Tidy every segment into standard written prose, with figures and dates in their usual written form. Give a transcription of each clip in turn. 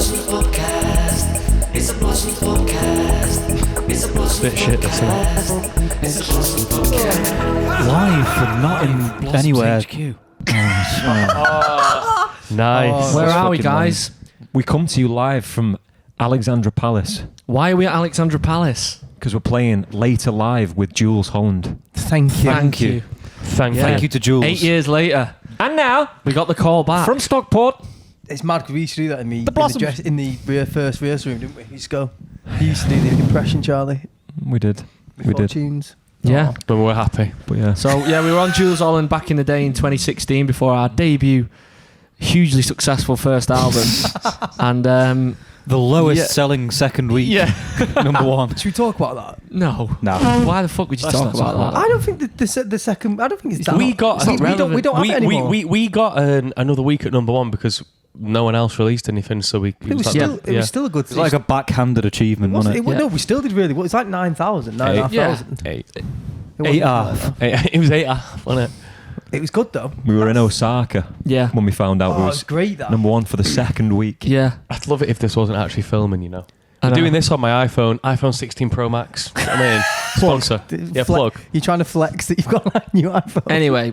Pubcast. It's a Blossoms Pubcast. It's a Blossoms Bit shit, Pubcast. It's a Blossoms Pubcast. Live from not in anywhere. Nice. Where are we, fucking guys? We come to you live from Alexandra Palace Why are we at Alexandra Palace? because we're playing later live with Jules Holland. Thank you. Thank you. Thank you to Jules. 8 years later, And now, we got the call back. from Stockport, It's mad because we used to do that in the Blossoms. in the first rehearsal room, didn't we? We used to go. He used to do the impression, Charlie. we did. Before We did. tunes. Yeah. But we're happy. But yeah. So, yeah, we were on Jules Holland back in the day in 2016 before our debut, hugely successful first album. And, The lowest Yeah. selling second week. yeah. Number one. Should we talk about that? No. No. Why the fuck would you Let's talk not talk about that? I don't think the second. I don't think it's that. We got- It's not we relevant. We don't have it anymore. we got another week at number one because no one else released anything, so we. It was like- still. It was still a good. It's like a backhanded achievement, wasn't it? Yeah. No, we still did really well. It's like 9,000, 9,500. Eight. It wasn't 8.5. bad, It was 8.5, wasn't it? though. It was good though. We were in Osaka Yeah. when we found out Oh, we it's was great that. number one for the second week. Yeah. I'd love it if this wasn't actually filming, you know. I I'm know. doing this on my iPhone 16 Pro Max. You know what I mean, sponsor. Yeah, plug. You're trying to flex that you've got a new iPhone. Anyway,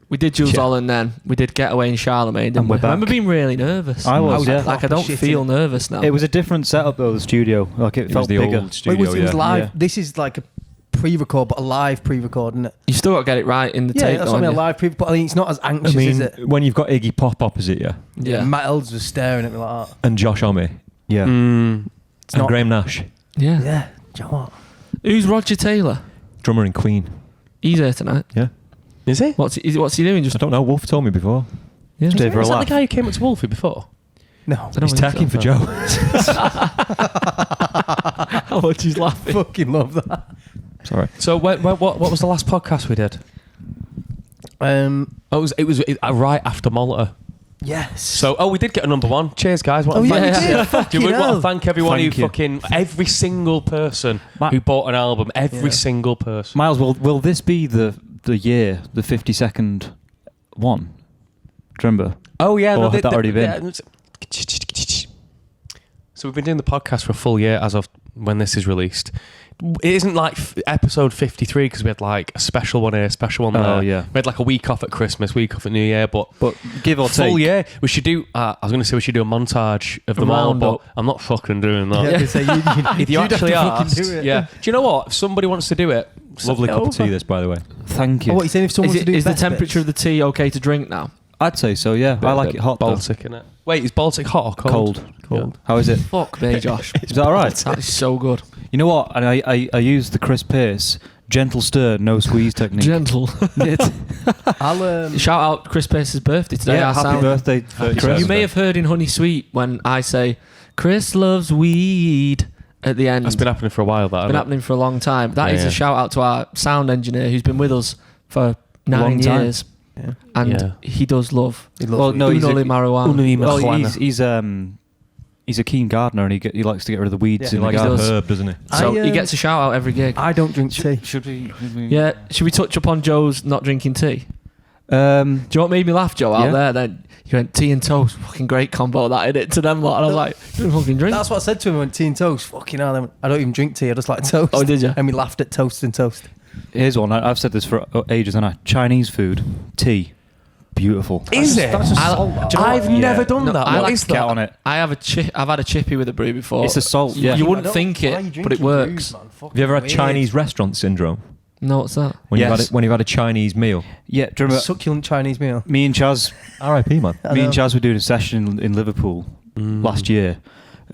we did Jules Yeah. Holland then. We did Getaway in Charlemagne. And we're I remember back. being really nervous. I was, yeah. Like, I don't Shit, feel innit? nervous now. It was a different setup though, the studio. Like it It was felt the bigger. old Well, studio, it was yeah. live. Yeah. This is like a pre-record, but a live pre-record, isn't it? You still got to get it right in the Yeah, tape, that's don't what I mean. you? A live pre. But I mean, it's not as I anxious, is mean, it? when you've got Iggy Pop opposite you Yeah. Matt Elds was staring at me like that. and Josh Homme Yeah. and not- Graham Nash, Yeah. Yeah, do you know what? Who's Roger Taylor? drummer in Queen. He's here tonight. Yeah. Is it? What's he doing? I Just don't know. Wolf told me before. yeah. Stay for a Is that the laugh. guy who came up to Wolfie before? No, I don't He's think tagging so. for Joe. How much he's laughing. fucking love that. Sorry. So what was the last podcast we did? Oh, it was right after Molitor. Yes. So we did get a number one. Cheers, guys. Oh, yeah, we did. Fucking Do we want hell. to thank everyone Thank who you. fucking every single person Ma- who bought an album, every Yeah. single person. Miles, will this be the year, the 52nd one? Do you remember? Oh yeah, Or had that already been? So we've been doing the podcast for a full year as of when this is released. It isn't like episode 53 because we had like a special one here, a special one there. Oh, yeah. We had like a week off at Christmas, week off at New Year, but give or full take. year. We should do. I was going to say we should do a montage of them all, roundup. but I'm not fucking doing that. Yeah, they say If you you'd have actually to fucking asked, do it. yeah. Do you know what? If somebody wants to do it, Lovely send it cup of tea, over. this, by the way. Thank you. Oh, what you saying? If someone Is, to do is the best temperature bits? of the tea okay to drink now? I'd say so, yeah. I like it hot though. Baltic in it. Wait, is Baltic hot or cold? Cold. How is it? Fuck me, Josh. Is that all right? That is so good. You know what? And I use the Chris Pierce gentle stir, no squeeze technique. Gentle. I'll Shout out Chris Pace's birthday today. Yeah, our happy sound. birthday, Chris. You may have heard in Honey Sweet when I say Chris loves weed at the end. That's been happening for a while. That been hasn't it? happening for a long time. That is Yeah. a shout out to our sound engineer who's been with us for 9 Long time. years, Yeah. and Yeah. he does love Well, no, he's Unoli a, marijuana. well, he's a keen gardener and he likes to get rid of the weeds Yeah. He in the likes garden. the herb, doesn't he? So I, he gets a shout out every gig. I don't drink tea. Should we? Yeah, should we touch upon Joe's not drinking tea? Do you know what made me laugh, Joe? Yeah. Out there, then you went tea and toast, fucking great combo that in it to them lot, and I was like, you don't fucking drink. That's what I said to him when tea and toast. Fucking hell, I don't even drink tea. I just like toast. Oh, did you? And we laughed at toast and toast. Here's one. I've said this for ages, and Chinese food, tea, beautiful. Is it? That's just I- salt. do you know I've what? never Yeah. done No, that. I What like is to that? Get on it. I've had a chippy with a brew before. It's the salt. Yeah. You I wouldn't don't- think why it, are you but it drinking works. booze, man? Fucking Have you ever had weird. Chinese restaurant syndrome? No, what's that? When Yes. you've had a Chinese meal? Yeah. Do you remember? Succulent Chinese meal. Me and Chaz, R.I.P. man. I me know. and Chaz were doing a session in Liverpool last year,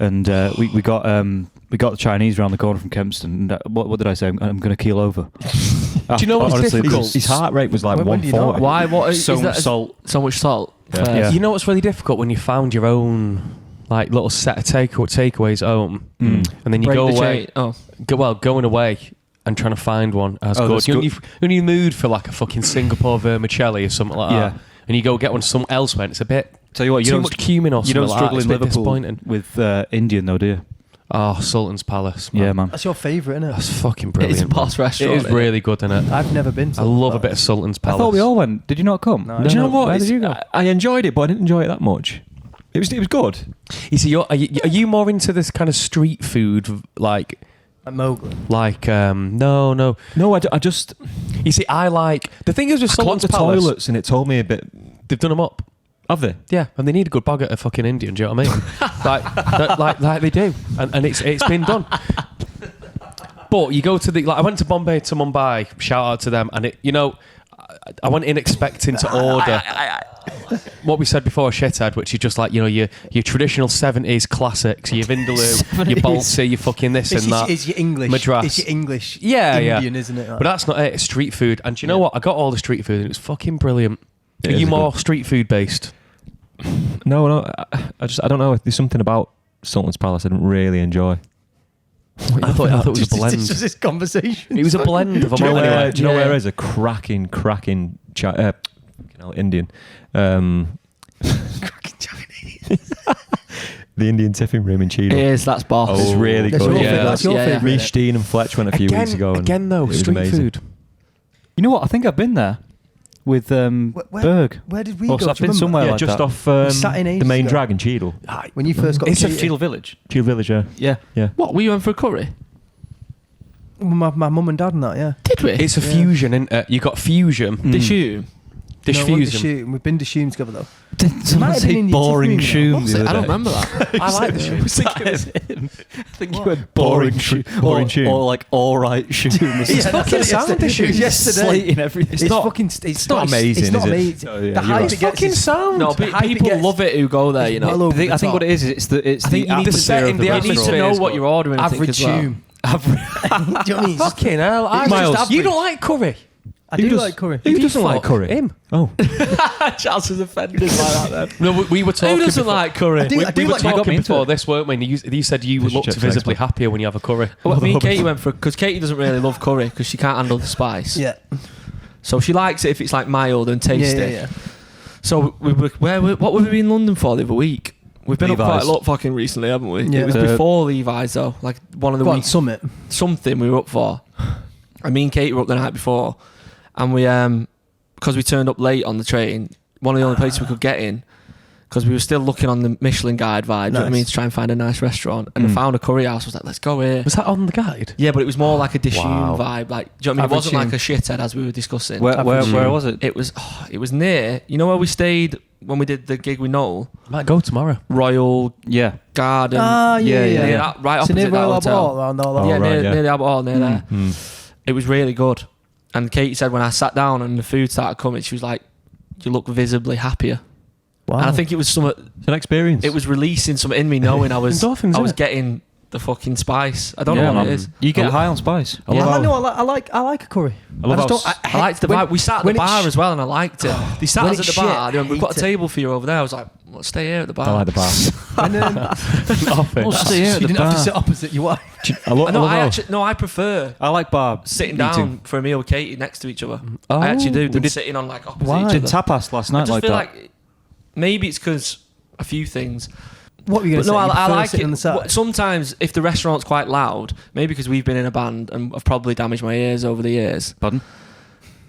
and we got the Chinese around the corner from Kempston. And, what did I say? I'm going to keel over. Do you know what's Honestly, difficult? His heart rate was like When do you know 140. Why? What is So that? much salt. So much salt. Yeah. Fair. Yeah. You know what's really difficult when you found your own like little set of takeaways at home, and then you Break go the away. chain. Oh, Going away and trying to find one as Oh, good. that's You're good. in your mood for like a fucking Singapore vermicelli or something like Yeah. that, and you go get one somewhere else when it's a bit Tell you what, you too don't much cumin or you something don't like struggle that. It's in a bit Liverpool disappointing. with Indian though, do you? Oh, Sultan's Palace. Man. Yeah, man. That's your favourite, isn't it? That's fucking brilliant. it's a boss man. restaurant. It is isn't really good, isn't it? I've never been to I love a bit of Sultan's I Palace. thought we all went. Did you not come? No, Do you know No, what? where did It's- you go? I enjoyed it, but I didn't enjoy it that much. It was good. You see, are you more into this kind of street food, like Mowgli. no. No, I just You see, I like the thing is with I clogged Sultan's the Palace. toilets, and it told me a bit. They've done them up. Have they? Yeah, and they need a good bog at a fucking Indian. Do you know what I mean? like they do, and it's been done. But you go to I went to Bombay to Mumbai. Shout out to them, and I went in expecting to order what we said before, shithead, which is just like your traditional 70s classics, your vindaloo, your balti, your fucking this and that. It's your English. Madras. It's your English. Yeah, Indian, yeah. isn't it? But that's not it. It's street food, and do you know what? I got all the street food, and it was fucking brilliant. Are you more street food based? No. I don't know. There's something about Sultan's Palace I didn't really enjoy. I thought it was a blend. It's just this conversation. It was a blend of Do you know anyway. do you know where is a cracking Indian? The Indian tiffin room in Cheadle. It is. That's boss. It's really That's good. your Yeah. favourite. That's your Yeah, yeah. favourite. Me, Steen and Fletch went a few weeks ago. And Again, though, it was street amazing. food. You know what? I think I've been there with Berg. Where did we Oh, go? so I've Do you been remember? somewhere Yeah, like just that. off We sat in the ages main ago. drag in Cheadle. When you first got It's a cheated. Cheadle Village. Cheadle Village, yeah. Yeah. What? We went for a curry? My mum and dad and that, yeah. Did we? It's a fusion, isn't it? You got fusion, Dishoom. dish No, we went to fusion. Shoot, we've been to Shoom together though. Did someone say boring shoe What's it? I don't remember that. I like the shoe. I think What? you went boring shoe. Boring shoe. Or like alright shoe. It's fucking sound issues. Yesterday. Slating everything. It's not- fucking. it's not amazing, It's not is it? amazing. Oh, yeah, the you're hype right. it gets Fucking is- sound. No, the but hype it people gets- love it who go there, you know. well over I the think top. what it is it's the I think you need to setting, the you need to atmosphere know is what good. you're ordering. I think, Average as well. Shoom. Do you know what I mean? Fucking hell. It's Miles, just You average. don't like curry? I do like curry. Who doesn't like curry? Him. Oh, Charles is offended by that then. No, we were talking Who doesn't before. like curry? I do We like were you got me talking into before it. this, weren't we? And you said you Fish and looked chips visibly next, man. happier when you have a curry. Well, me and Katie went for because Katie doesn't really love curry because she can't handle the spice. Yeah. So she likes it if it's like mild and tasty. Yeah. So we were what were we in London for the other week? We've been up Levi's. quite a lot fucking recently, haven't we? Yeah. It was before Levi's though, like one of the Go on, weeks Summit. something we were up for. And me and Katie were up the night before, and we because we turned up late on the train, one of the only places we could get in. Because we were still looking on the Michelin guide vibe, do you know what I mean, Nice. to try and find a nice restaurant. And I found a curry house. I was like, let's go here. Was that on the guide? Yeah, but it was more like a Dishoom Wow. vibe. Like, do you know what I mean? It Average wasn't like Shoom. a shithead as we were discussing. Where was it? It was near. You know where we stayed when we did the gig with Noel? Might go tomorrow. Royal Yeah. Garden. Ah, yeah. Near that, right So opposite near that Royal Albert hotel. Hall, around all that. Oh, yeah, right, near, yeah. near the Albert Hall, near there. Mm. It was really good. And Katie said when I sat down and the food started coming, she was like, "You look visibly happier." Wow. And I think it was some. It's an experience. It was releasing something in me, knowing I was Endorphins, I was innit? getting the fucking spice. I don't Yeah, know what man. it is. You get high on spice. I love I how- know. I like a curry. I love just how don't. I liked the when- vibe. We sat at the when it's bar sh- as well, and I liked it. They sat when us at the it's bar. shit, I We've got a hate it. table for you over there. I was like, let's stay here at the bar. I like the bar. When, We'll stay here you at the didn't have to bar. sit opposite your wife. I love No, how- I prefer I like Barb. sitting Me too. down for a meal with Katie next to each other. Oh. I actually do. We Than did- sitting on like opposite Why? each Did other. tapas last I night just like feel that. like maybe it's because a few things. What were you going But to say? no, You I prefer like sitting it. on the side? Sometimes if the restaurant's quite loud, maybe because we've been in a band and I've probably damaged my ears over the years. Pardon?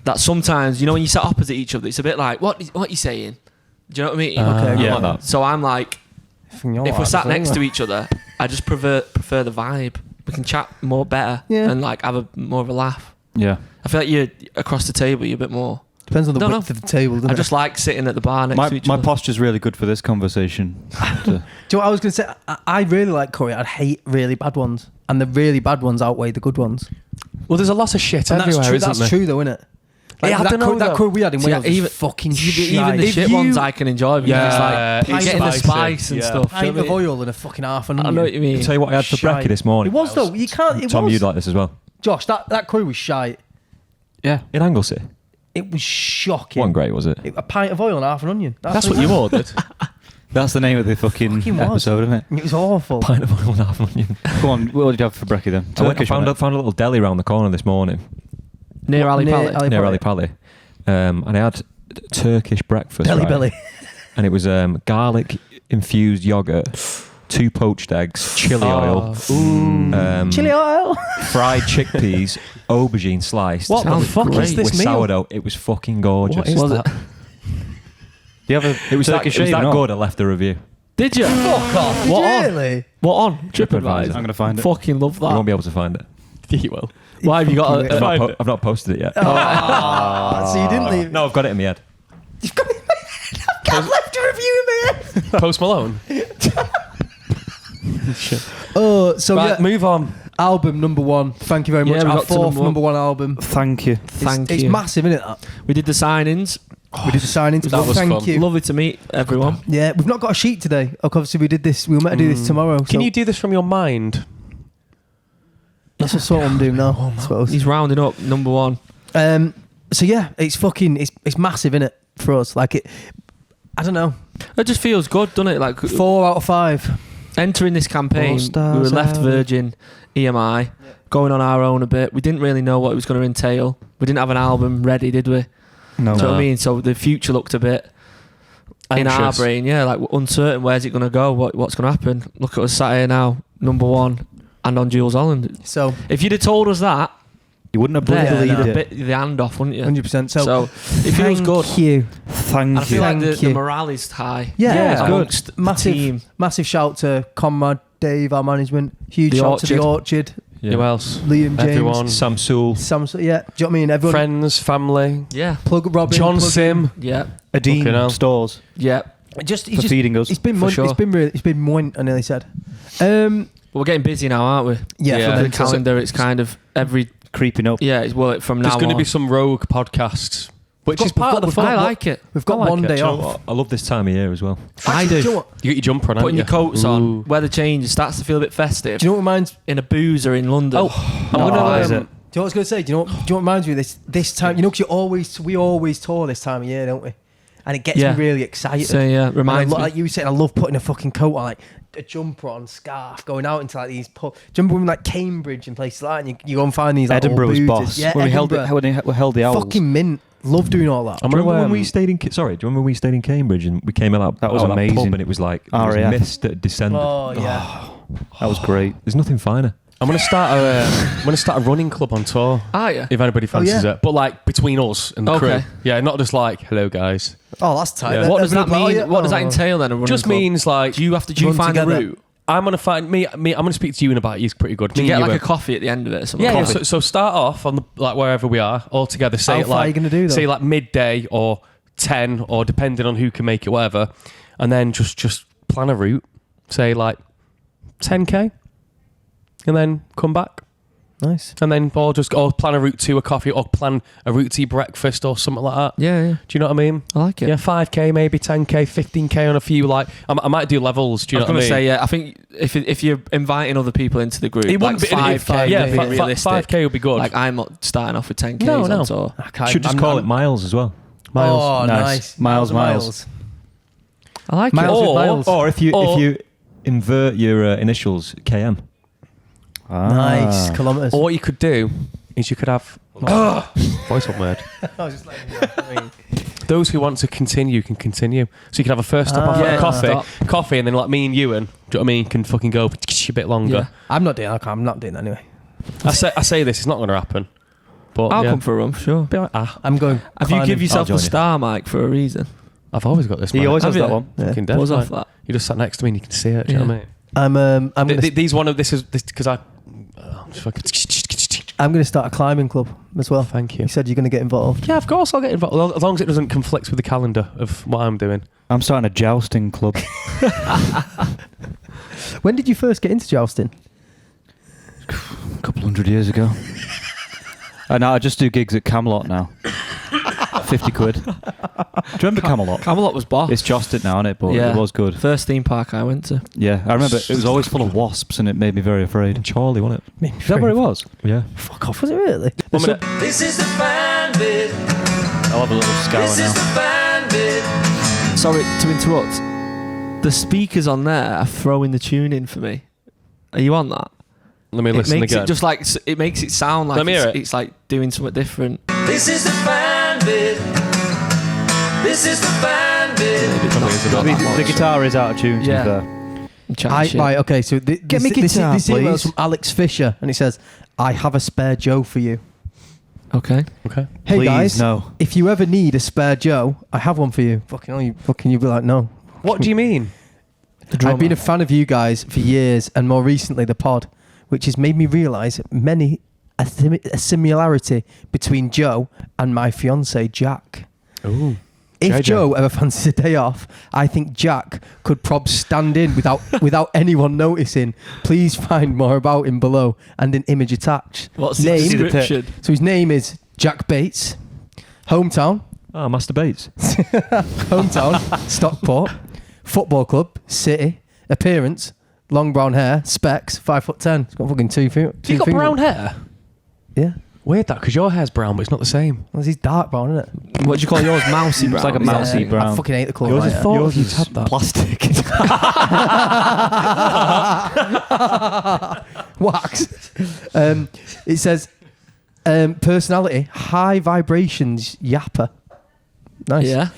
That sometimes, you know, when you sit opposite each other, it's a bit like, what are you saying? Do you know what I mean? Okay, yeah, go on. that. So I'm like, From your if we're wife, sat isn't next it? to each other, I just prefer the vibe. We can chat more better Yeah. and like have more of a laugh. Yeah. I feel like you're across the table, you're a bit more. Depends on the No, width of the table, doesn't I it? just like sitting at the bar next to each My other. posture's really good for this conversation. Do you know what I was going to say? I really like curry. I'd hate really bad ones. And the really bad ones outweigh the good ones. Well, there's a lot of shit And everywhere, that's true, isn't that's there? true though, isn't it? Like, Yeah, I that, don't know, curry, that though. curry we had in See, Wales even- was fucking even shite. the If shit you- ones I can enjoy because Yeah, it's like it's getting the spicy. spice and Yeah. stuff. Do you pint know of what I mean? oil and a fucking half an I onion. know what you mean. I'll tell you what I had for Shite. brekkie this morning. It was though. You can't. It Tom, was. you'd like this as well. Josh, that curry was shite. Yeah. In Anglesey. It was shocking. Wasn't great, was it? A pint of oil and half an onion. That's what you ordered. That's the name of the fucking Fucking was. episode, isn't it? It was awful. Pint of oil and half an onion. Go on, what did you have for brekkie then? I Turkish, found wasn't a little deli around the corner this morning Near Ali Pally. near Ali Pally, and I had Turkish breakfast. Belly right? belly. And it was garlic infused yogurt, 2 poached eggs, chili oil, Chili oil. fried chickpeas, aubergine sliced. What the Sounds fuck great. is this with meal? sourdough. It was fucking gorgeous. What is Was that? Do you have a It was Turkish that shaving or- good. I left the review. Did you? Fuck off. Did What you on? really? What on? TripAdvisor. TripAdvisor. I'm going to find it. Fucking love You that. won't be able to find it. You will. Why have you got I've a... not, I've not posted it yet. So you didn't leave. No, I've got it in my head. You've got it. I've left a review in there. Post Malone. Shit. Oh, so Right, yeah, move on. album number 1. Thank you very Yeah, much. we Our got to fourth number number 1 album. Thank you. Thank It's you. massive, isn't it? That? We did the signings. We did the signing. That was Thank fun. you. Lovely to meet everyone. Yeah, we've not got a sheet today. Obviously, we did this. We were meant to do this tomorrow. Can so you do this from your mind? That's just what I'm doing now. I suppose. He's rounding up number 1. So yeah, it's massive, isn't it, for us? Like it. I don't know. It just feels good, doesn't it? Like 4 out of 5. entering this campaign, we stars were left out. Virgin, EMI, going on our own a bit. We didn't really know what it was going to entail. We didn't have an album ready, did we? No. Do you know what I mean? So the future looked a bit in our Anxious. brain, yeah, like uncertain. Where's it going to go? What's going to happen? Look at us sat here now, number 1, and on Jules Holland. So If you'd have told us that, You wouldn't have then bloody you'd believed have it. bit the hand off, wouldn't you? 100%. So it feels good. Thank you. Thank And I feel you. like the Thank you. morale is high. Yeah, it's good. amongst the team. Massive shout to Conrad, Dave, our management. Huge The shout to the Orchard. Orchard. Who else? Liam James. Everyone. Sam Sewell. Samson. Yeah. Do you know what I mean? Everyone. Friends, family. Yeah. Plug Robin. John plug Sim. Yeah. Adine Fucking hell. Stores Yeah. Just, for feeding us. It's been For mon- sure. it's been moint, I nearly said. But we're getting busy now, aren't we? Yeah, Yeah. For the mental. calendar, it's kind of every... creeping up. Yeah, it's well, from now There's going to on. be some rogue podcasts, which is We've part got- of the we've fun. got- I like it. We've got I like one it. day Do you know off. what? I love this time of year as well. I Actually, do. Do you know what? You got your jumper on, Putting your haven't you? coats on, Ooh. weather changes, starts to feel a bit festive. Do you know what reminds? In a boozer in London. Oh, I'm gonna. is it? Do you know what I was going to say? Do you know what reminds me of this time? You know, because we always tour this time of year, don't we? And it gets Yeah. me really excited. So yeah, And reminds me. like you said, I love putting a fucking coat on, like a jumper on, scarf, going out into like these. Do you remember when like Cambridge and places like that? And you go and find these like, Edinburgh's old boss. boozers. Yeah, when we held Edinburgh. it, when we held the owls. Fucking mint. Love doing all that. I'm Do you gonna. remember when we stayed in? Sorry, do you remember when we stayed in Cambridge and we came out? That was out of amazing. pub and it was like it was RAF. mist that descended. Oh yeah. That was great. There's nothing finer. I'm gonna start a running club on tour. Ah, yeah. If anybody fancies yeah. it, but like between us and the Okay. crew. Yeah, not just like hello guys. Oh, that's tight. Yeah. What does that Everyone- mean? oh, yeah. What does that Oh. entail then? A running Just club? means like Do you have to? Do you Run find together. the route? I'm gonna find me. I'm gonna speak to you in about it. He's pretty good. Do you Me get and like you a coffee at the end of it or something? Yeah, yeah. Coffee. So start off on the like wherever we are all together. Say How it far are you like gonna do, though? say like midday or 10 or depending on who can make it, whatever, and then just plan a route. Say like 10k, and then come back, Nice. and then or plan a route to a coffee or plan a route to your breakfast or something like that. Yeah, yeah. Do you know what I mean? I like it. Yeah, 5k maybe 10k, 15k on a few. Like I might do levels. Do you I know was what I going mean? to say, yeah. I think if you're inviting other people into the group, It like wouldn't be 5k, yeah, would be realistic. 5k would be good. Like I'm not starting off with 10k No, no. on tour. Should just call it miles as well. Miles. Oh, Nice. nice. Miles. I like Miles it. with miles. Or if you Or- invert your initials KM. Nice. Kilometers. Or what you could do is you could have voice on word. I was just letting you know. I mean, Those who want to continue can continue. So you can have a first stop off Ah. at a Yeah, coffee, and then like me and Ewan, do you know what I mean, can fucking go a bit longer. I'm not doing that. I'm not doing that anyway. I say this, it's not going to happen. But I'll yeah. come for a run, for sure. Be like, I'm going. Have you climbing. give yourself I'll a join you. star mic for a reason? I've always got this. He mic. always Have has that you? one. Yeah. Fucking Buzz dead, off mate. that. You just sat next to me and you can see it. Do you know what I mean? I'm gonna. These one of this because I. Just fucking, I'm gonna start a climbing club as well. thank you. You said you're gonna get involved. Yeah, of course I'll get involved as long as it doesn't conflict with the calendar of what I'm doing. I'm starting a jousting club. When did you first get into jousting? A couple 100 years ago. And now I just do gigs at Camelot now. 50 quid. Do you remember Camelot? Camelot was boss. It's just it now, isn't it? But Yeah. it was good. First theme park I went to. Yeah, I remember it was always full of wasps and it made me very afraid. Charlie, wasn't it? Is that where it was? Yeah. Fuck off! Was it really? One minute. This is the fan bit. I'll have a little scour This is the now. fan bit. Sorry to interrupt. The speakers on there are throwing the tune in for me. Are you on that? Let me It listen makes again. it just like it makes it sound like Let me hear it. it's like doing something different. This is the fan bit. This is the fan bit. Maybe Probably not- is a not bit. that The much. guitar is out of tune, to Yeah. be fair. I'm chatting shit. Right. Okay. So Get me guitar, this email is please. from Alex Fisher, and it says, "I have a spare Joe for you." Okay. Okay. Hey Please, guys, no. if you ever need a spare Joe, I have one for you. Fucking hell, you'd be like, no. What do you mean? I've been a fan of you guys for years, and more recently the pod, which has made me realise a similarity between Joe and my fiance Jack. Ooh. If JJ. Joe ever fancies a day off, I think Jack could probs stand in without anyone noticing. Please find more about him below and an image attached. What's the name? description? So his name is Jack Bates. Hometown, Oh, Master Bates. hometown, Stockport. Football club, City. Appearance, long brown hair, specs, 5'10". He's got fucking 2 feet. You got brown hair? Yeah. Weird that, because your hair's brown, but it's not the same. Well, he's dark brown, isn't it? What do you call yours? Mousy brown. It's like a mousy Yeah, brown. I fucking hate the colour. Yours of is my hair. yours is had that. plastic. Wax. It says personality, high vibrations, yapper. Nice. Yeah.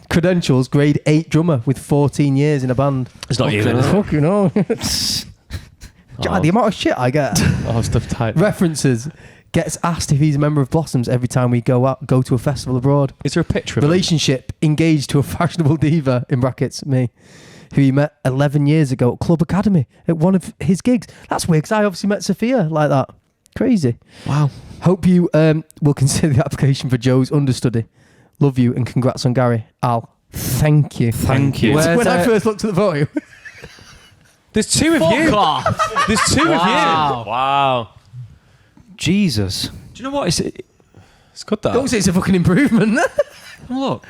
Credentials, grade 8 drummer with 14 years in a band. It's not you, then, is it? Fucking hell. The amount of shit I get. Oh, stuff tight. References. Gets asked if he's a member of Blossoms every time we go to a festival abroad. Is there a picture of him? Relationship, engaged to a fashionable diva, in brackets, me, who he met 11 years ago at Club Academy at one of his gigs. That's weird, because I obviously met Sophia like that. Crazy. Wow. Hope you will consider the application for Joe's understudy. Love you and congrats on Gary. Al, thank you. Thank you. Where's When I that? first looked at the photo, There's two of you. There's two of you. Wow. Jesus. Do you know what? It's good, that. don't say it's a fucking improvement. Look.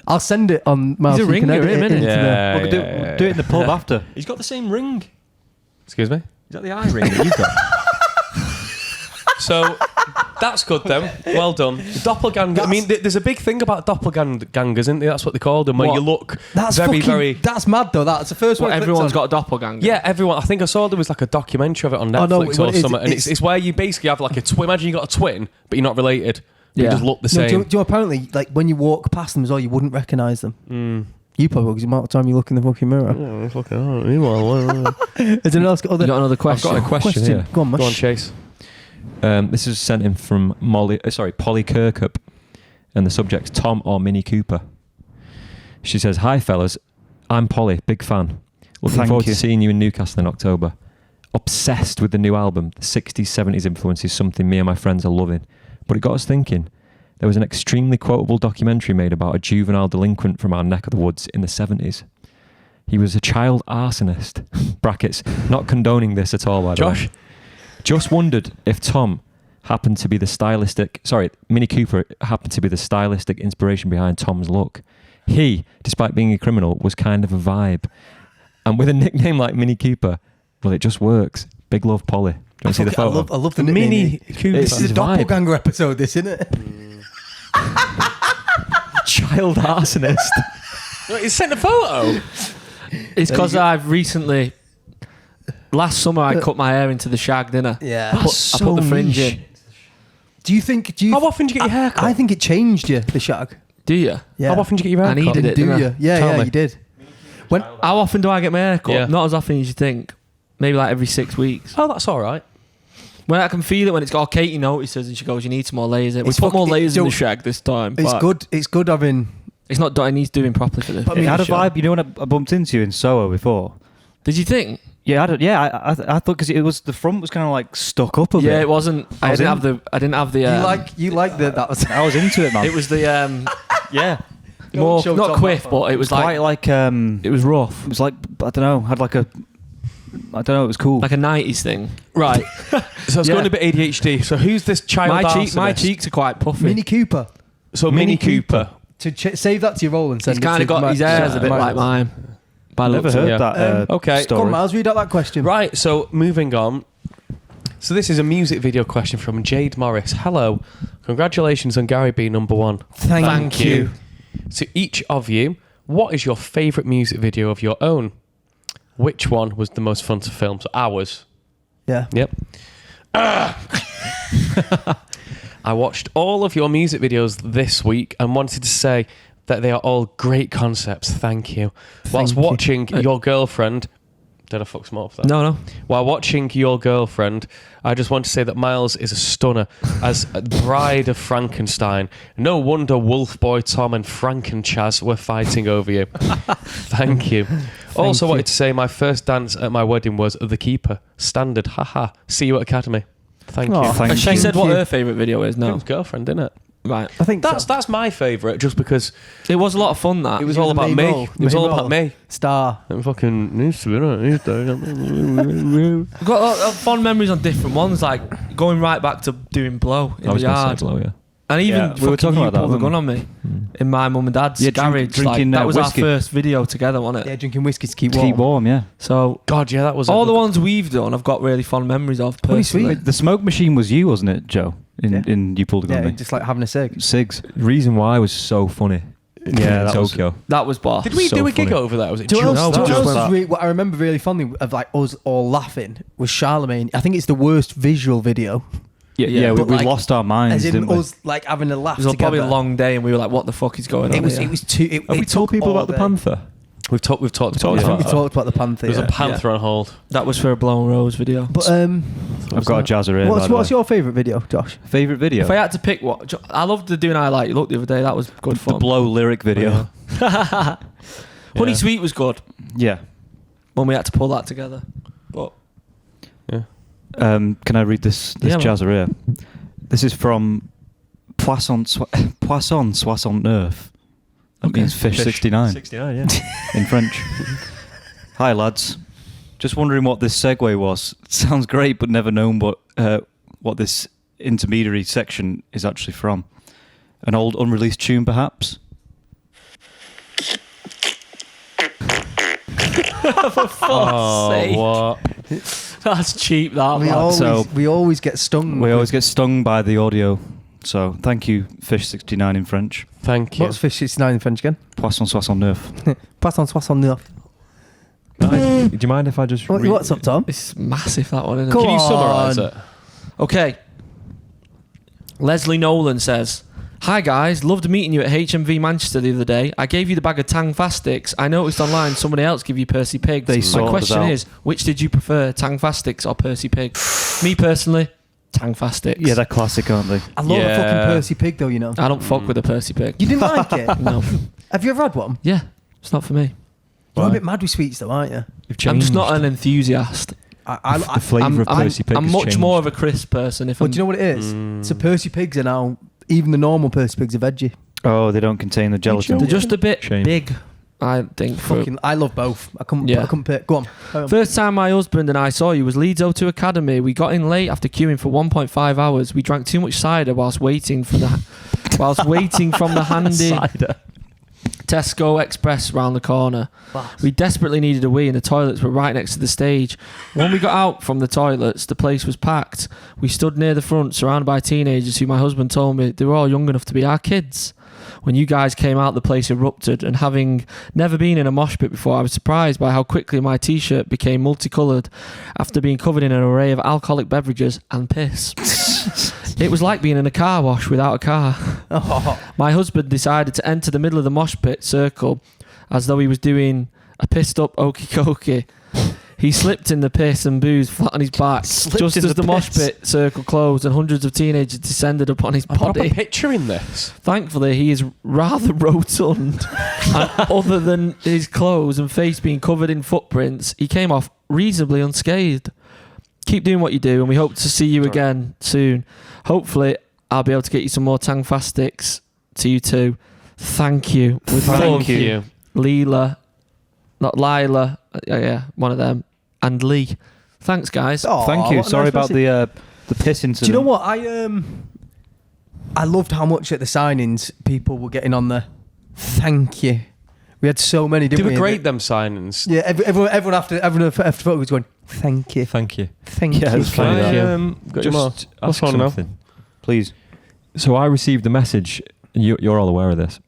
I'll send it on Miles. He's a you can ringer, edit it isn't he? into Yeah, Well, do it in the pub after. He's got the same ring. Excuse me? Is that the eye ring that you've got? So, that's good then. Well done. Doppelganger. I mean, there's a big thing about doppelgangers, isn't there? That's what they call them, where What? you look That's very, fucking, very... That's mad though. That's the first one. Well, I clicked everyone's on. got a doppelganger. Yeah, everyone. I think I saw there was like a documentary of it on Oh, no, Netflix what or it is, something, and it's where you basically have like a twin. Imagine you got a twin, but you're not related. But Yeah. You just look the No, same. do you know, apparently, like when you walk past them as well, you wouldn't recognise them. You probably will, because the amount of time you look in the fucking mirror. Has anyone else got other? You got another question? I've got a question here. Go on, Mush. Go on, Chase. This is sent in from Polly Kirkup, and the subject's Tom or Mini Cooper. She says, "Hi fellas, I'm Polly, big fan. Looking Thank forward you. to seeing you in Newcastle in October. Obsessed with the new album. The 60s, 70s influence is something me and my friends are loving. But it got us thinking. There was an extremely quotable documentary made about a juvenile delinquent from our neck of the woods in the 70s. He was a child arsonist. Brackets, not condoning this at all, by the way. Josh? Just wondered if Tom happened to be Mini Cooper happened to be the stylistic inspiration behind Tom's look. He, despite being a criminal, was kind of a vibe. And with a nickname like Mini Cooper, well, it just works. Big love, Polly. Do you want to see the photo? I love the Mini nickname. Cooper. This is a It's a vibe. doppelganger episode, this, isn't it? Child arsonist. Wait, it's sent a photo. It's because I've recently... Last summer, I cut my hair into the shag, didn't I? Yeah. I put the fringe in. Do you think? How often do you get your hair cut? I think it changed you, the shag. Do you? Yeah. How often do you get your hair I cut? needed it, Do didn't I? you? Yeah, Tell yeah, me. you did. How often do I get my hair cut? Yeah. Not as often as you think. Maybe like every 6 weeks. Oh, that's all right. When I can feel it when it's got Katie notices and she goes, "You need some more layers." We It's put more fucking- layers in the don't- shag this time. It's but good. It's good having. It's not done. It needs doing properly for the. But I It mean, had a show. vibe. You know when I bumped into you in Soho before? Did you think? Yeah, I thought because it was the front was kind of like stuck up a bit. Yeah, it wasn't. I was didn't in- have the. I didn't have the. you like that was. I was into it, man. It was the yeah, more show not Tom quiff, that but it was quite like like it was rough, it was like I don't know, had like a I don't know, it was cool. like a '90s thing. Right. So it's Yeah. going a bit ADHD. So who's this child my arsonist? cheeks are quite puffy. Mini Cooper. So Mini Cooper. Save that to your roll and send He's it kind to of got his hair's a bit like mine. By the Never looks of heard it. that Okay. Go story. on, Miles, read out that question. Right, so moving on. So this is a music video question from Jade Morris. Hello. Congratulations on Gary being number one. Thank you. To each of you, what is your favourite music video of your own? Which one was the most fun to film? So ours. Yeah. Yep. I watched all of your music videos this week and wanted to say that they are all great concepts. Thank you. Whilst Thank you. watching your girlfriend Did I fuck some up there? No. While watching Your Girlfriend, I just want to say that Miles is a stunner as a bride of Frankenstein. No wonder Wolf Boy Tom and Frankenchaz were fighting over you. Thank you. Also wanted to say my first dance at my wedding was The Keeper. Standard. Haha. See you at Academy. Thank Oh, you. Thank She you. said what her favourite video is. It No. was Girlfriend, didn't it? Right. I think That's my favourite, just because It was a lot of fun, that. it was You all were the about main me. role. It was Main all role. about me. Star. It fucking needs to be, right? I've got a lot of fun memories on different ones, like going right back to doing blow in I was the going yard. to say blow, yeah. And even Yeah, we were talking you about that, pulled the gun weren't on me in my mum and dad's Yeah, garage. drinking, that was whiskey. our first video together, wasn't it? Yeah, drinking whiskey to keep To warm. keep warm, yeah. So God, yeah, that was all the ones we've done, I've got really fond memories of. Pretty sweet. Personally. The smoke machine was you, wasn't it, Joe? In you pulled the gun Yeah, on me. just like having a cig. Cigs. The reason why was so funny. Yeah, in that was- Tokyo. That was boss. Did we So do a gig funny. over there? Was it Do you know just what else- that? do you know just what else that. what I remember really fondly of like us all laughing was Charlemagne. I think it's the worst visual video. Yeah, Yeah, yeah, we but like- lost our minds, As in didn't we? us like having a laugh It was together. probably a long day, and we were like, "What the fuck is going on?" It was. here? It was too. It, Have it we told took people all about the day. Panther? We've talked Talked I think about we that. talked about the Panther. There's Yeah. a panther on hold. That was for a Blown Rose video. But I've got a jazzer here. what's your favourite video, Josh? favourite video? If I had to pick what, I loved the Doing I Like You Look the other day. That was good the fun. blow lyric video. Honey Yeah. Sweet was good Yeah. when we had to pull that together. But Can I read this Yeah, man. jazzer here? This is from Poisson Soissons Neuf. That Okay. means fish 69 69, yeah. in French. Hi lads. Just wondering what this segue was. Sounds great, but never known what this intermediary section is actually from. An old unreleased tune, perhaps? for fuck's sake, what? that's cheap. That We man. always get stung. We always get stung by the audio. So thank you, Fish 69 in French. Thank you. What's fish 69 in French again? Poisson Soissons Neuf. Poisson Soissons Neuf. Do you mind if I just read? What's up, Tom? It's massive, that one, isn't it? Go Can you on. summarise it? Okay. Leslie Nolan says, "Hi guys, loved meeting you at HMV Manchester the other day. I gave you the bag of Tang Fast Sticks. I noticed online somebody else give you Percy Pigs. They My sorted us question out. is, which did you prefer, Tang Fast Sticks or Percy Pig? Me personally, Tang Fast Sticks. Yeah, they're classic, aren't they? I love a Yeah. fucking Percy Pig, though, you know. I don't fuck with a Percy Pig. You didn't like it? No. Have you ever had one? Yeah, it's not for me. You're a Why? bit mad with sweets, though, aren't you? You've I'm just changed. not an enthusiast. The flavour of Percy Pig I'm has much changed. more of a crisp person. If Well, I'm, do you know what it is? So Percy Pigs are now, even the normal Percy Pigs are veggie. Oh, they don't contain the gelatin. they're just a bit Shame. big, I think. For, Fucking, I love both. I couldn't pick. Go on. First time my husband and I saw you was Leeds O2 Academy. We got in late after queuing for 1.5 hours. We drank too much cider whilst waiting from the handy Cider. Tesco Express round the corner. We desperately needed a wee and the toilets were right next to the stage. When we got out from the toilets, the place was packed. We stood near the front, surrounded by teenagers who my husband told me they were all young enough to be our kids. When you guys came out, the place erupted, and having never been in a mosh pit before, I was surprised by how quickly my t-shirt became multicoloured after being covered in an array of alcoholic beverages and piss. It was like being in a car wash without a car. My husband decided to enter the middle of the mosh pit circle as though he was doing a pissed up okey cokey. He slipped in the piss and booze flat on his back just as the mosh pit circle closed and hundreds of teenagers descended upon his I'm proper body. picturing this. Thankfully, he is rather rotund, and other than his clothes and face being covered in footprints, he came off reasonably unscathed. Keep doing what you do, and we hope to see you again soon. Hopefully, I'll be able to get you some more Tang Fast Sticks to you too. Thank you. With Thank love, you. Leela, not Lila, yeah, one of them, and Lee. Thanks, guys. Oh, Thank you. what a Sorry nice about message. the piss incident. Do you know what? I loved how much at the signings people were getting on the thank you. We had so many, They didn't we? were great, them signings. Yeah, everyone after photo was going, thank you. Thank you. Thank Yeah, you. it's funny Can that. I Got you more. just What's ask on now? something? Please. So I received a message, and you're all aware of this,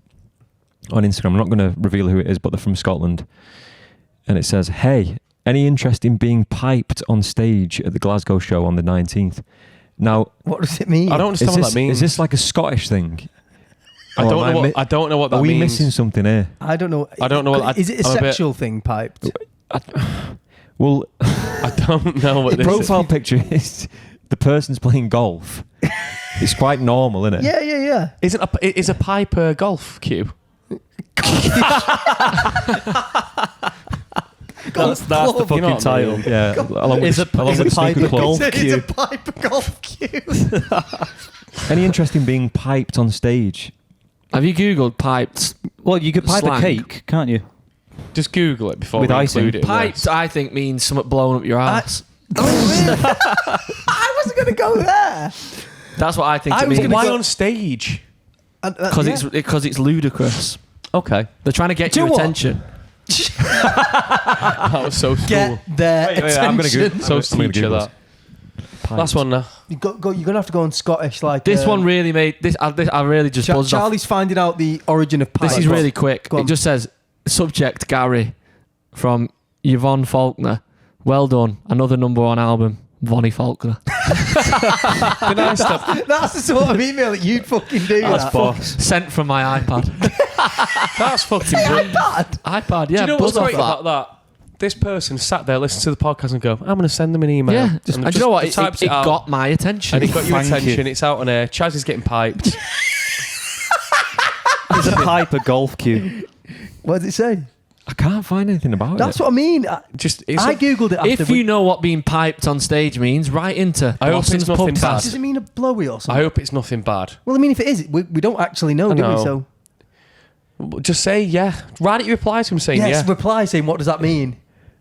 on Instagram. I'm not going to reveal who it is, but they're from Scotland. And it says, "Hey, any interest in being piped on stage at the Glasgow show on the 19th?" Now, What does it mean? I don't understand what that means. is this like a Scottish thing? I Or don't am know mi- what. I don't know what that Are we means. missing something here? I don't know. I don't know what- Is it a I'm a bit- sexual thing, piped? Well, I don't know what the this profile is. picture is the person's playing golf. It's quite normal, isn't it? Yeah. Is a pipe a golf cue? That's the fucking know what I title. mean? Yeah. Along with Is a pipe a golf It's cue? a pipe golf cue. Any interest in being piped on stage? Have you googled piped? Well, you could pipe Slang. a cake, can't you? Just Google it before With we icing. include it. in Piped, this. I think, means something blowing up your ass. I wasn't going to go there. That's what I think it was means. gonna Why go- on stage? Because it's ludicrous. Okay. They're trying to get Do your you know what? attention. That was so cool. Get their Wait, I'm gonna attention. So I'm gonna teacher Google that. Piped. Last one now. You're going to have to go on Scottish like... This one really made this. I really just buzzed off. Charlie's finding out the origin of pipe. This is really quick. Go on. It just says, subject Gary from Yvonne Faulkner. Well done. Another #1 album. Vonnie Faulkner. Can I stop? That's the sort of email that you'd fucking do. That's that. boss. Sent from my iPad. That's fucking brilliant. iPad, yeah. Do you know what's buzz off great about that? This person sat there, listened to the podcast, and go, "I'm going to send them an email." Yeah. And And you know what? they It typed it out, got my attention. and it got your Thank attention. you. It's out on air. Chaz is getting piped. Is a pipe a golf cue? What does it say? I can't find anything about That's it. what I mean. Just I googled it after. If you know what being piped on stage means, write into I hope it's Blossom's nothing Pubcast. bad. does it mean a blowy or I something? hope it's nothing bad. Well, I mean, if it is, we don't actually know, I do we? know. So Just say yeah. Write it. Reply to him saying yes, yeah. reply saying what does that mean?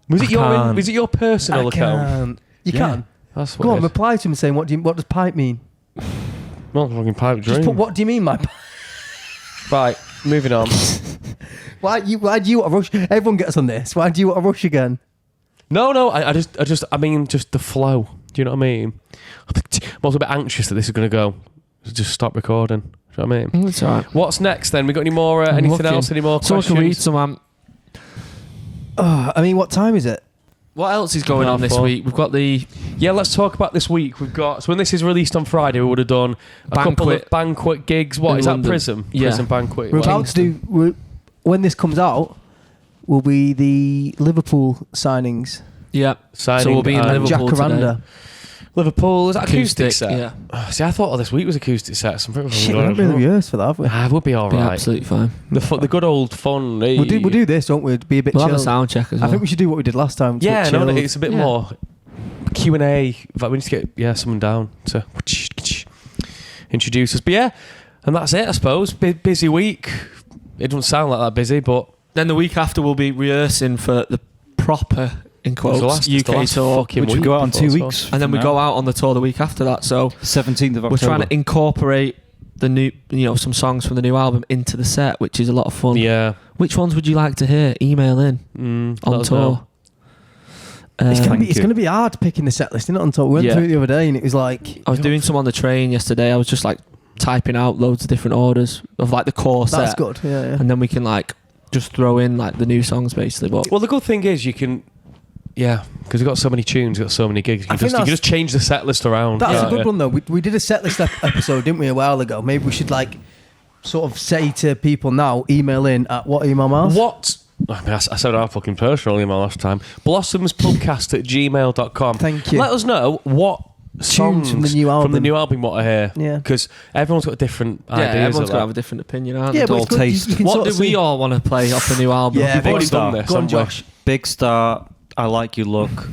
Was it your can't. was it your personal I account? can't. You Yeah. can. That's Go what on, it is. reply to him saying what does pipe mean? Well, fucking pipe Just dream. put what do you mean, my? Right, moving on. Why do you want to rush? Everyone gets on this. Why do you want to rush again? No, I mean just the flow. Do you know what I mean? I'm also a bit anxious that this is going to go. Just stop recording. Do you know what I mean? It's alright. What's next then? We got any more? Anything looking. else? Any more So I questions? can read some. I mean, what time is it? What else is going on this 4. week? We've got the Yeah, let's talk about this week. We've got, so when this is released on Friday, we would have done a couple of banquet gigs. What in is London. that? Prism? Yeah. Prism banquet. We're Well, about to do. When this comes out, will be the Liverpool signings. yeah. signing, So we'll be in and Liverpool Jacaranda. Liverpool. Is that acoustic set? Yeah. Oh, see, I thought all this week was acoustic sets. I'm pretty Shit, we haven't really rehearsed for that, have we? Ah, we'll be all Be right. absolutely fine. The good old fun. We'll do this, won't we? Be a bit We'll have chill. a sound check as well. I think we should do what we did last time. Yeah, no, chilled. it's a bit Yeah. more Q&A. Like we need to get someone down to introduce us. But yeah, and that's it, I suppose. Busy week. It doesn't sound like that busy, but Then the week after we'll be rehearsing for the proper, in quotes, it's the UK last tour. fucking Which we week go out in before 2 as well. weeks. And then we from go now. out on the tour the week after that. So 17th of October. we're trying to incorporate the new, some songs from the new album into the set, which is a lot of fun. Yeah. Which ones would you like to hear? Email in Let on us tour. know. It's Thank going you. to be hard picking the set list, isn't it? On tour. We went Yeah. through it the other day, and it was like I was doing some on the train yesterday. I was just like typing out loads of different orders of like the core set. that's good. Yeah, yeah. And then we can like just throw in like the new songs basically. But Well, the good thing is you can, because we've got so many tunes, we've got so many gigs, you I can, think just, you can that's- just change the set list around. That's Yeah, a good yeah. one though. We did a set list episode, didn't we, a while ago? Maybe we should like sort of say to people now, email in at what email, Miles? What? I mean, I said our fucking personal email last time. blossomspubcast@gmail.com. Thank you. Let us know what songs from the new album. you want to hear. Yeah. Because everyone's got different yeah, ideas. everyone's of got to that. have a different opinion, aren't Yeah, they? but it's good. You can What sort do of we see- all want to play off the new album? Yeah, We've already Big Star. done this, Go on, haven't we? Josh. Big Star, I Like You Look.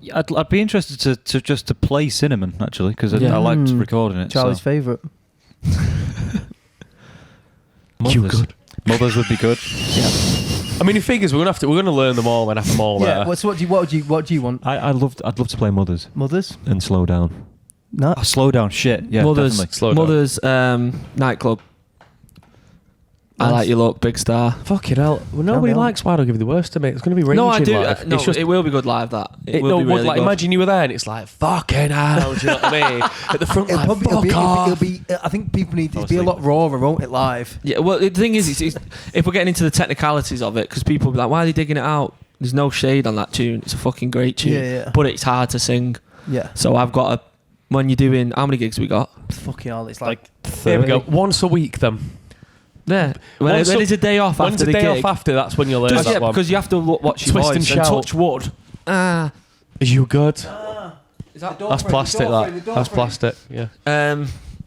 Yeah, I'd be interested to just to play Cinnamon, actually, because Yeah. I liked recording it. Charlie's so. favourite. Mothers. Mothers would be good. I mean, the figures we're gonna learn them all and have them all Yeah. there. What do you want? I'd love to play Mothers Mothers? and Slow Down. No. Oh, slow down shit. Yeah, Mother's definitely. Slow down. Mother's nightclub. I Nice. like your look, Big Star. Fucking hell. Well, nobody on. likes Why Don't Give You the Worst to me. It's going to be raging No, I do. live. No, it's just, it will be good live. That it will be would, really like, good. imagine you were there and it's like, fucking hell. Do you know what I mean? At the front, It'll like, probably, fuck off. it'll be, I think people need to be a lot rawer, won't it, live? Yeah, well, the thing is, it's, if we're getting into the technicalities of it, because people will be like, why are they digging it out? There's no shade on that tune. It's a fucking great tune. Yeah. But it's hard to sing. Yeah. So I've got to, when you're doing, how many gigs we got? Fucking hell, it's like There we 30. go. Once a week, then. Yeah. When Once it's a day off When's after the the day gig. off after? That's when you'll learn Just, that yeah, one. because you have to watch your Twist voice and shout. touch wood. You good? Is that That's plastic. That's plastic. Yeah.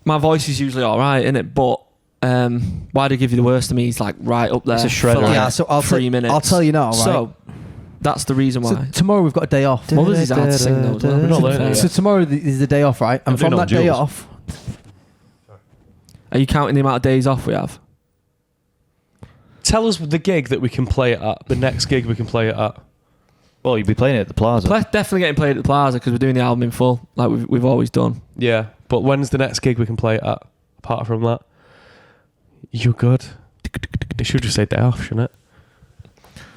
my voice is usually all right, innit? But why do I give you the worst of me? He's like right up there. It's a shredder. For like Yeah, so I'll 3 minutes. I'll tell you now, right? So that's the reason So why. tomorrow we've got a day off. Mothers is hard to sing though as well. We're not learning it So yet. tomorrow is the day off, right? And I'm doing from it that on day Jules. off, Are you counting the amount of days off we have? Tell us the gig that we can play it at. The next gig we can play it at. Well, you'd be playing it at the Plaza. Definitely getting played at the Plaza because we're doing the album in full, like we've always done. Yeah, but when's the next gig we can play it at? Apart from that, you good? You should just say day off, shouldn't it?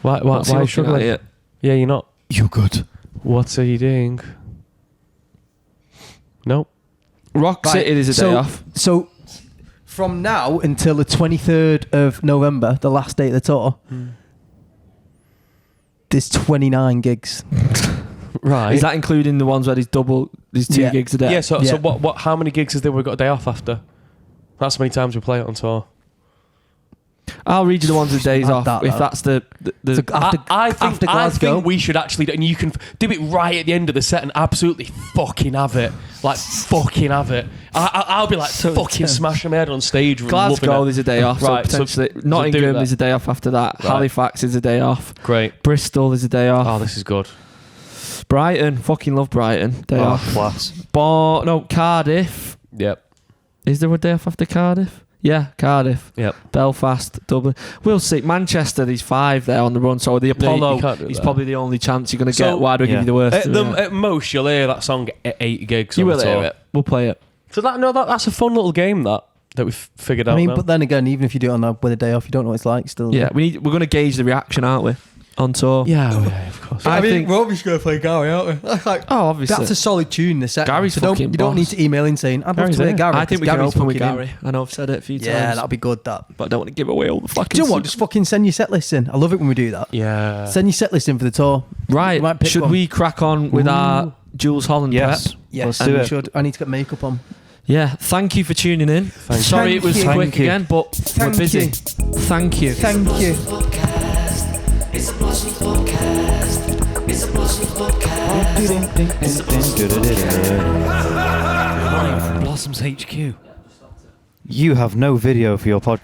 Why are you struggling? Yeah, you're not. You good? What are you doing? Nope. Rock Right, City is a day so- off. so from now until the 23rd of November, the last day of the tour, there's 29 gigs. Right. Is that including the ones where there's 2 Yeah. gigs a day? Yeah. So Yeah. what? How many gigs is there? We've got a day off after. That's how many times we play it on tour. I'll read you the ones with days Add off. that, If though. that's the So after, I think after Glasgow, we should actually, and you can do it right at the end of the set and absolutely fucking have it, like fucking have it. I'll be like So fucking smashing my head on stage. Glasgow, loving it. there's a day off. Right, So so- potentially so do Nottingham that. is a day off after that. Right. Halifax is a day off. Great. Bristol is a day off. Oh, this is good. Brighton, fucking love Brighton. Day Oh, off. class. Cardiff. Yep. Is there a day off after Cardiff? Yeah, Cardiff. Yep. Belfast, Dublin. We'll see. Manchester, there's 5 there on the run. So the you Apollo can't do is that. probably the only chance you're going to So- get. Why do I give Yeah. you the worst? At most, you'll hear that song at 8 gigs. You on will the hear tour. it. We'll play it. So that's a fun little game that we've figured out. I mean, now. but then again, even if you do it on with a day off, you don't know what it's like still. Yeah, we're going to gauge the reaction, aren't we? On tour. yeah, of course. I think. we're obviously going to play Gary, aren't we? Like, Oh, obviously. that's a solid tune, the set. Gary's so don't, fucking you don't boss. need to email in saying, I'd love Gary's to play in. Gary. I think we 'cause can Gary's open with fucking in. Gary. I know I've said it a few times. Yeah, that'll be good, that. But I don't want to give away all the fucking. Do you know what? secrets. Just fucking send your set list in. I love it when we do that. Yeah. Send your set list in for the tour. Right. You might pick Should one. we crack on with our Jules Holland Yes. prep? Yes, Let's and do we it. should. I need to get makeup on. Yeah. Thank you for tuning in. Sorry you. it was Thank quick you. again, but Thank we're busy. you. Thank you. Thank you. It's a Blossoms podcast. It's a Blossoms podcast. Live from Blossoms HQ. You have no video for your podcast.